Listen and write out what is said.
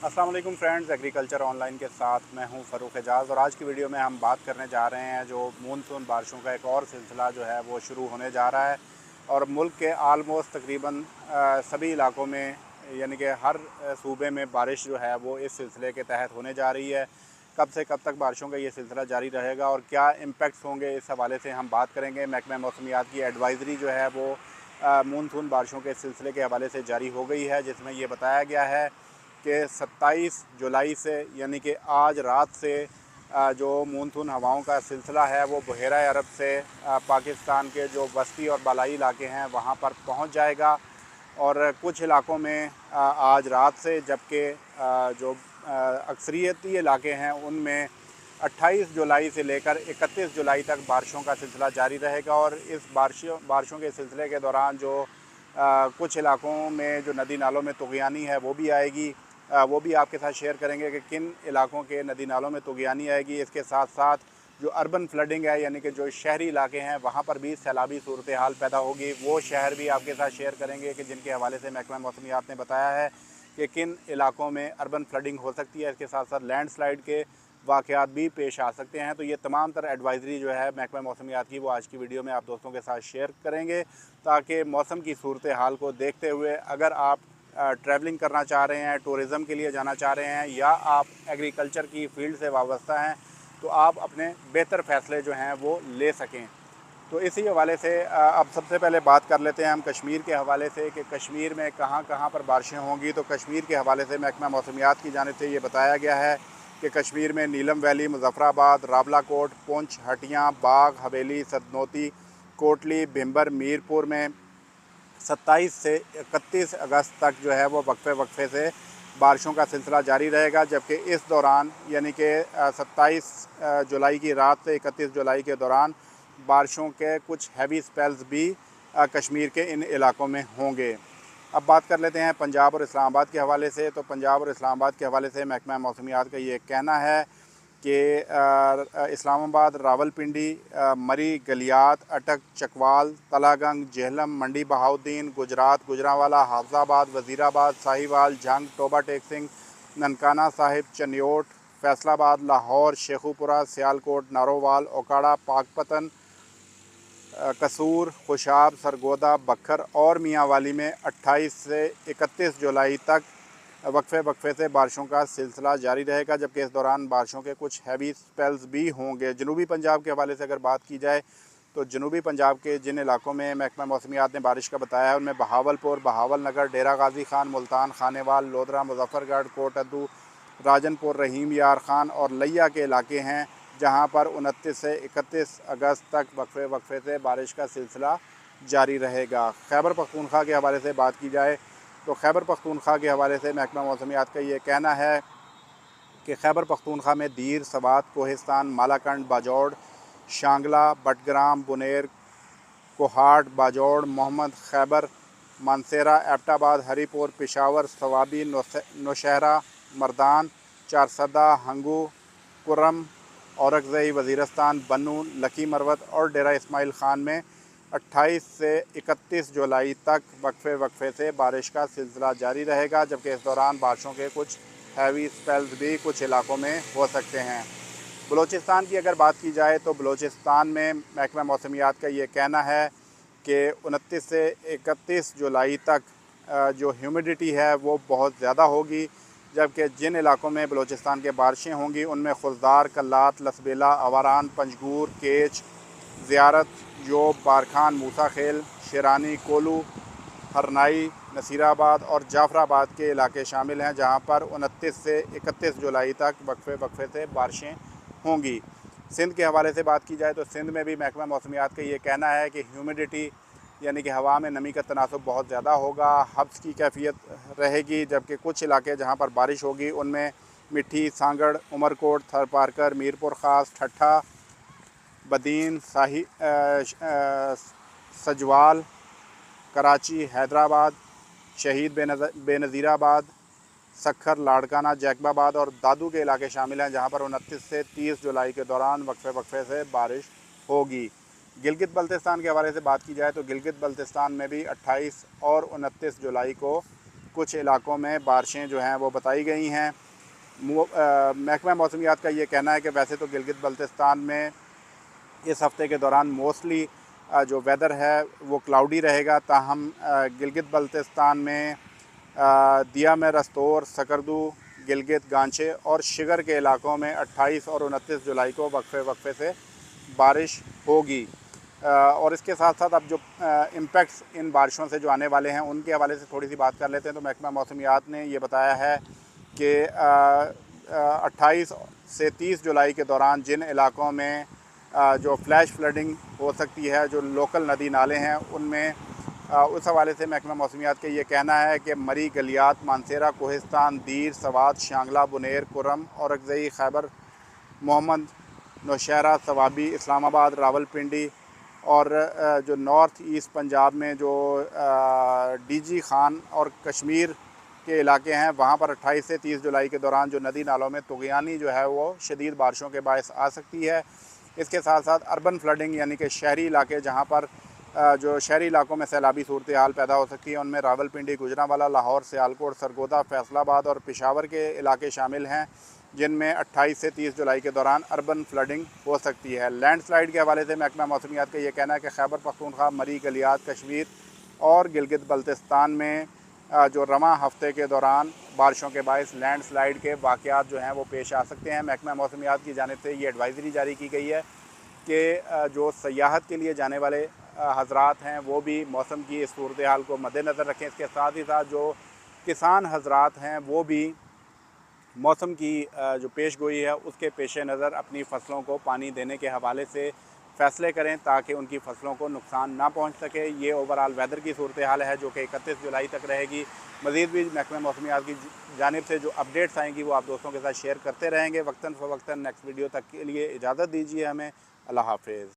अस्सलाम वालेकुम friends, agriculture online के साथ मैं हूं फ़रूक एजाज़। और आज की वीडियो में हम बात करने जा रहे हैं जो मानसून बारिशों का एक और सिलसिला जो है वो शुरू होने जा रहा है। और मुल्क के आलमोस्ट तकरीबन सभी इलाकों में यानी कि हर सूबे में बारिश जो है वो इस सिलसिले के तहत होने जा रही है। कब से कब तक बारिशों का ये सिलसिला जारी रहेगा और क्या इम्पेक्ट्स होंगे, इस हवाले से हम बात करेंगे। महकमा मौसमियात की एडवाइज़री जो है वो मानसून बारिशों के सिलसिले के हवाले से जारी हो गई है, जिसमें ये बताया गया है कि 27 जुलाई से यानी कि आज रात से जो मानसून हवाओं का सिलसिला है वो बहेरा अरब से पाकिस्तान के जो वस्ती और बालाई इलाके हैं वहाँ पर पहुँच जाएगा। और कुछ इलाकों में आज रात से, जबकि जो अक्सरियती इलाके हैं उनमें 28 जुलाई से लेकर 31 जुलाई तक बारिशों का सिलसिला जारी रहेगा। और इस बारिशों के सिलसिले के दौरान जो कुछ इलाकों में जो नदी नालों में तुग़यानी है वो भी आएगी। वो भी आपके साथ शेयर करेंगे कि किन इलाकों के नदी नालों में तुग़यानी आएगी। इसके साथ साथ जो अर्बन फ्लडिंग है यानी कि जो शहरी इलाके हैं वहाँ पर भी सैलाबी सूरत हाल पैदा होगी, वो शहर भी आपके साथ शेयर करेंगे कि जिनके हवाले से महकमा मौसमियात ने बताया है कि किन इलाकों में अर्बन फ्लडिंग हो सकती है। इसके साथ साथ लैंडस्लाइड के वाक़यात भी पेश आ सकते हैं। तो ये तमाम तरह एडवाइज़री जो है महकमा मौसमियात की वो आज की वीडियो में आप दोस्तों के साथ शेयर करेंगे, ताकि मौसम की सूरत हाल को देखते हुए अगर आप ट्रैवलिंग करना चाह रहे हैं, टूरिज़म के लिए जाना चाह रहे हैं, या आप एग्रीकल्चर की फ़ील्ड से वाबस्ता हैं, तो आप अपने बेहतर फ़ैसले जो हैं वो ले सकें। तो इसी हवाले से अब सबसे पहले बात कर लेते हैं हम कश्मीर के हवाले से कि कश्मीर में कहाँ कहाँ पर बारिशें होंगी। तो कश्मीर के हवाले से महकमा मौसमियात की जानिब से ये बताया गया है कि कश्मीर में नीलम वैली, मुज़फ़्फ़राबाद, रावलाकोट, पुंछ, हटियाँ, बाग, हवेली, सदनौती, कोटली, भिम्बर, मीरपुर में 27 से 31 अगस्त तक जो है वो वक्फे से बारिशों का सिलसिला जारी रहेगा। जबकि इस दौरान यानी कि 27 जुलाई की रात से 31 जुलाई के दौरान बारिशों के कुछ हैवी स्पेल्स भी कश्मीर के इन इलाकों में होंगे। अब बात कर लेते हैं पंजाब और इस्लामाबाद के हवाले से। तो पंजाब और इस्लामाबाद के हवाले से महकमा मौसमियात का ये कहना है कि इस्लामाबाद, रावलपिंडी, मरी, गलियात, अटक, चकवाल, तलागंग, जेहलम, मंडी बहाउद्दीन, गुजरात, गुजरांवाला, हाफजाबाद, वज़ीराबाद, साहिवाल, जंग, टोबा टेक सिंह, ननकाना साहिब, चनियोट, फैसलाबाद, लाहौर, शेखुपुरा, सियालकोट, नारोवाल, ओकाड़ा, पाकपतन, कसूर, खुशाब, सरगोदा, बखर और मियांवाली में 28 से 31 जुलाई तक वक्फे से बारिशों का सिलसिला जारी रहेगा। जबकि इस दौरान बारिशों के कुछ हैवी स्पेल्स भी होंगे। जनूबी पंजाब के हवाले से अगर बात की जाए तो जनूबी पंजाब के जिन इलाकों में महकमा मौसमियात ने बारिश का बताया है उनमें बहावलपुर, बहावल नगर, डेरा गाजी खान, मुल्तान, खानेवाल, लोधरा, मुजफ्फरगढ़, कोटअद्दू, राजनपुर, रहीम यार खान और लिया के इलाके हैं, जहां पर 29 से 31 अगस्त तक वक्फे से बारिश का सिलसिला जारी रहेगा। खैबर पख्तूनख्वा के हवाले से बात की जाए तो खैबर पख्तूनख्वा के हवाले से महकमा मौसमियात का ये कहना है कि खैबर पख्तूनख्वा में दीर, सवात, कोहिस्तान, मालाकंड, बाजौड़, शांगला, बटग्राम, बुनेर, कोहाट, बाजौड़, मोहम्मद खैबर, मानसेरा, एबटाबाद, हरीपुर, पेशावर, सवाबी, नौशहरा, मर्दान, चारसदा, हंगू, कुर्रम, औरकज़ई, वज़ीरस्तान, बन्नू, लकी मरवत और डेरा इस्माइल ख़ान में 28 से 31 जुलाई तक वक्फे से बारिश का सिलसिला जारी रहेगा। जबकि इस दौरान बारिशों के कुछ हैवी स्पेल्स भी कुछ इलाकों में हो सकते हैं। बलूचिस्तान की अगर बात की जाए तो बलूचिस्तान में महकमा मौसमियात का ये कहना है कि 29 से 31 जुलाई तक जो ह्यूमिडिटी है वो बहुत ज़्यादा होगी। जबकि जिन इलाकों में बलूचिस्तान के बारिशें होंगी उनमें खुलदार, कल्लात, लसबेला, आवारान, पंजगूर, केच, ज़ियारत, जोब, बारखान, मूसा खेल, शेरानी, कोलू, हरनाई, नसीराबाद और जाफराबाद के इलाके शामिल हैं, जहां पर 29 से 31 जुलाई तक वक्फे से बारिशें होंगी। सिंध के हवाले से बात की जाए तो सिंध में भी महकमा मौसमियात का ये कहना है कि ह्यूमिडिटी यानी कि हवा में नमी का तनासुब बहुत ज़्यादा होगा, हब्स की कैफियत रहेगी। जबकि कुछ इलाके जहां पर बारिश होगी उनमें मिट्टी, सांगड़, उमरकोट, थरपारकर, मीरपुर ख़ास, ठट्ठा, बदीन, सजवाल, कराची, हैदराबाद, शहीद बेनज़ीराबाद, सखर, लाड़काना, जैकबाबाद और दादू के इलाके शामिल हैं, जहां पर 29 से 30 जुलाई के दौरान वक्फे से बारिश होगी। गिलगित बल्तिस्तान के हवाले से बात की जाए तो गिलगित बल्तिस्तान में भी 28 और 29 जुलाई को कुछ इलाकों में बारिशें जो हैं वो बताई गई हैं। महकमा मौसमियात का ये कहना है कि वैसे तो गिलगित बल्तिस्तान में इस हफ़्ते के दौरान मोस्टली जो वेदर है वो क्लाउडी रहेगा, ताहम गिलगित बल्तिस्तान में दिया में रस्तौर, सकरदू, गिलगित, गांचे और शिगर के इलाकों में 28 और 29 जुलाई को वक्फे से बारिश होगी। और इसके साथ साथ अब जो इम्पैक्ट्स इन बारिशों से जो आने वाले हैं उनके हवाले से थोड़ी सी बात कर लेते हैं। तो महकमा मौसमियात ने ये बताया है कि 28 से 30 जुलाई के दौरान जिन इलाकों में जो फ्लैश फ्लडिंग हो सकती है, जो लोकल नदी नाले हैं उनमें, उस हवाले से महकमा मौसमियात का ये कहना है कि मरी, गलियात, मानसेरा, कोहिस्तान, दीर, सवात, शांगला, बुनेर, कुरम, औरकज़ई, खैबर मोहम्मद, नौशहरा, सवाबी, इस्लामाबाद, रावलपिंडी और जो नॉर्थ ईस्ट पंजाब में जो डीजी खान और कश्मीर के इलाके हैं वहाँ पर 28 से 30 जुलाई के दौरान जो नदी नालों में तुग़यानी जो है वो शदीद बारिशों के बायस आ सकती है। इसके साथ साथ अर्बन फ्लडिंग यानी कि शहरी इलाके जहाँ पर जो शहरी इलाकों में सैलाबी सूरत हाल पैदा हो सकती है, उनमें रावलपिंडी, गुजरांवाला, लाहौर, सियालकोट, सरगोदा, फैसलाबाद और पेशावर के इलाके शामिल हैं, जिनमें 28 से 30 जुलाई के दौरान अर्बन फ्लडिंग हो सकती है। लैंडस्लाइड के हवाले से महकमा मौसमियात का ये कहना है कि खैबर पख्तूनख्वा, मरी, गलियात, कश्मीर और गिलगित बल्तिस्तान में जो रवां हफ्ते के दौरान बारिशों के बायस लैंडस्लाइड के वाक़यात जो हैं वो पेश आ सकते हैं। महकमा मौसमियात की जानिब से ये एडवाइज़री जारी की गई है कि जो सयाहत के लिए जाने वाले हज़रात हैं वो भी मौसम की इस सूरत हाल को मद्देनज़र रखें। इसके साथ ही साथ जो किसान हज़रात हैं वो भी मौसम की जो पेश गोई है उसके पेश नज़र अपनी फ़सलों को पानी देने के हवाले से फ़ैसले करें ताकि उनकी फ़सलों को नुकसान ना पहुंच सके। ये ओवरऑल वेदर की सूरत हाल है जो कि 31 जुलाई तक रहेगी। मज़ीद भी महकमा मौसमियात की जानिब से जो अपडेट्स आएंगी वो आप दोस्तों के साथ शेयर करते रहेंगे वक्तन फ़वक्तन। नेक्स्ट वीडियो तक के लिए इजाज़त दीजिए हमें। अल्लाह हाफ़िज़।